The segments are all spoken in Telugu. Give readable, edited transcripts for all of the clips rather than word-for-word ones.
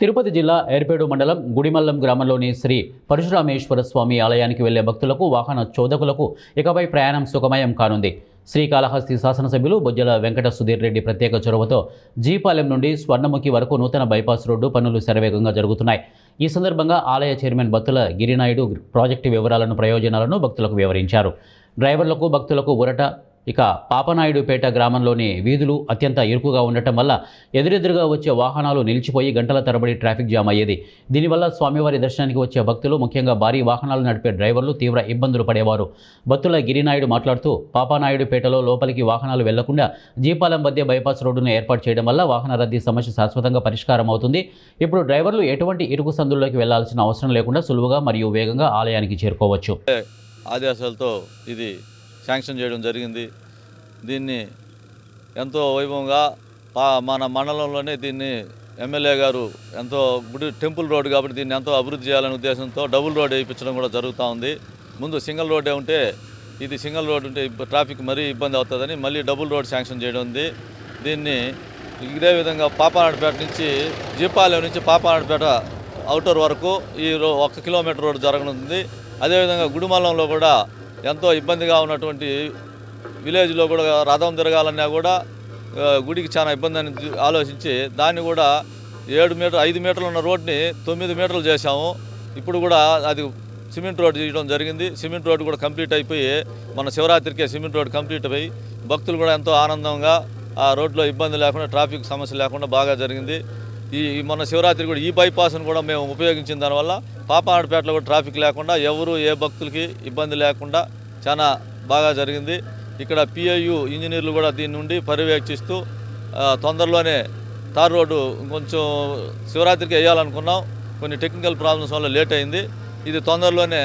తిరుపతి జిల్లా ఏర్పేడు మండలం గుడిమల్లం గ్రామంలోని శ్రీ పరశురామేశ్వర స్వామి ఆలయానికి వెళ్లే భక్తులకు వాహన చోదకులకు ఇకపై ప్రయాణం సుఖమయం కానుంది. శ్రీకాళహస్తి శాసనసభ్యులు బొజ్జల వెంకట సుధీర్ రెడ్డి ప్రత్యేక చొరవతో జీపాలెం నుండి స్వర్ణముఖి వరకు నూతన బైపాస్ రోడ్డు పనులు శరవేగంగా జరుగుతున్నాయి. ఈ సందర్భంగా ఆలయ చైర్మన్ బత్తుల గిరినాయుడు ప్రాజెక్టు వివరాలను ప్రయోజనాలను భక్తులకు వివరించారు. డ్రైవర్లకు భక్తులకు ఊరట. ఇక పాపనాయుడుపేట గ్రామంలోని వీధులు అత్యంత ఇరుకుగా ఉండటం వల్ల ఎదురెదురుగా వచ్చే వాహనాలు నిలిచిపోయి గంటల తరబడి ట్రాఫిక్ జామ్ అయ్యేది. దీనివల్ల స్వామివారి దర్శనానికి వచ్చే భక్తులు, ముఖ్యంగా భారీ వాహనాలు నడిపే డ్రైవర్లు తీవ్ర ఇబ్బందులు పడేవారు. బత్తుల గిరినాయుడు మాట్లాడుతూ పాపనాయుడుపేటలో లోపలికి వాహనాలు వెళ్లకుండా జీపాలెం మధ్య బైపాస్ రోడ్డును ఏర్పాటు చేయడం వల్ల వాహన రద్దీ సమస్య శాశ్వతంగా పరిష్కారం అవుతుంది. ఇప్పుడు డ్రైవర్లు ఎటువంటి ఇరుకు సందుల్లోకి వెళ్లాల్సిన అవసరం లేకుండా సులువుగా మరియు వేగంగా ఆలయానికి చేరుకోవచ్చు. ఆదేశాలతో ఇది శాంక్షన్ చేయడం జరిగింది. దీన్ని ఎంతో వైభవంగా మన మండలంలోనే దీన్ని ఎమ్మెల్యే గారు ఎంతో గుడి టెంపుల్ రోడ్ కాబట్టి దీన్ని ఎంతో అభివృద్ధి చేయాలనే ఉద్దేశంతో డబుల్ రోడ్ వేయించడం కూడా జరుగుతూ ఉంది. ముందు సింగిల్ రోడ్డే ఉంటే ఇది సింగిల్ రోడ్ ఉంటే ట్రాఫిక్ మరీ ఇబ్బంది అవుతుందని మళ్ళీ డబుల్ రోడ్ శాంక్షన్ చేయడం ఉంది. దీన్ని ఇదే విధంగా పాపనాయుడుపేట నుంచి జీపాలెం నుంచి పాపనాయుడుపేట అవుటర్ వరకు ఈ 1 కిలోమీటర్ రోడ్డు జరగనుంది. అదేవిధంగా గుడిమల్లంలో కూడా ఎంతో ఇబ్బందిగా ఉన్నటువంటి విలేజ్లో కూడా రథం తిరగాలన్నా కూడా గుడికి చాలా ఇబ్బంది అని ఆలోచించి దాన్ని కూడా 5 మీటర్లు ఉన్న రోడ్ని 9 మీటర్లు చేశాము. ఇప్పుడు కూడా అది సిమెంట్ రోడ్ చేయడం జరిగింది. సిమెంట్ రోడ్ కూడా కంప్లీట్ అయిపోయి మన శివరాత్రికే సిమెంట్ రోడ్ కంప్లీట్ అయ్యి భక్తులు కూడా ఎంతో ఆనందంగా ఆ రోడ్లో ఇబ్బంది లేకుండా ట్రాఫిక్ సమస్య లేకుండా బాగా జరిగింది. మన శివరాత్రి కూడా ఈ బైపాస్ను కూడా మేము ఉపయోగించిన దానివల్ల పాపనాయుడుపేటలో కూడా ట్రాఫిక్ లేకుండా ఎవరు ఏ భక్తులకి ఇబ్బంది లేకుండా చాలా బాగా జరిగింది. ఇక్కడ పిఐయు ఇంజనీర్లు కూడా దీని నుండి పర్యవేక్షిస్తూ తొందరలోనే తార్ రోడ్డు కొంచెం శివరాత్రికి వేయాలనుకున్నాం. కొన్ని టెక్నికల్ ప్రాబ్లమ్స్ వల్ల లేట్ అయింది. ఇది తొందరలోనే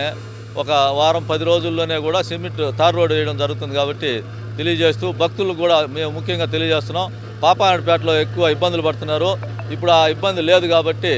ఒక వారం 10 రోజుల్లోనే కూడా సిమెంట్ తార్ రోడ్డు వేయడం జరుగుతుంది కాబట్టి తెలియజేస్తూ భక్తులు కూడా మేము ముఖ్యంగా తెలియజేస్తున్నాం. పాపనాయుడుపేటలో ఎక్కువ ఇబ్బందులు పడుతున్నారు. ఇప్పుడు ఆ ఇబ్బంది లేదు కాబట్టి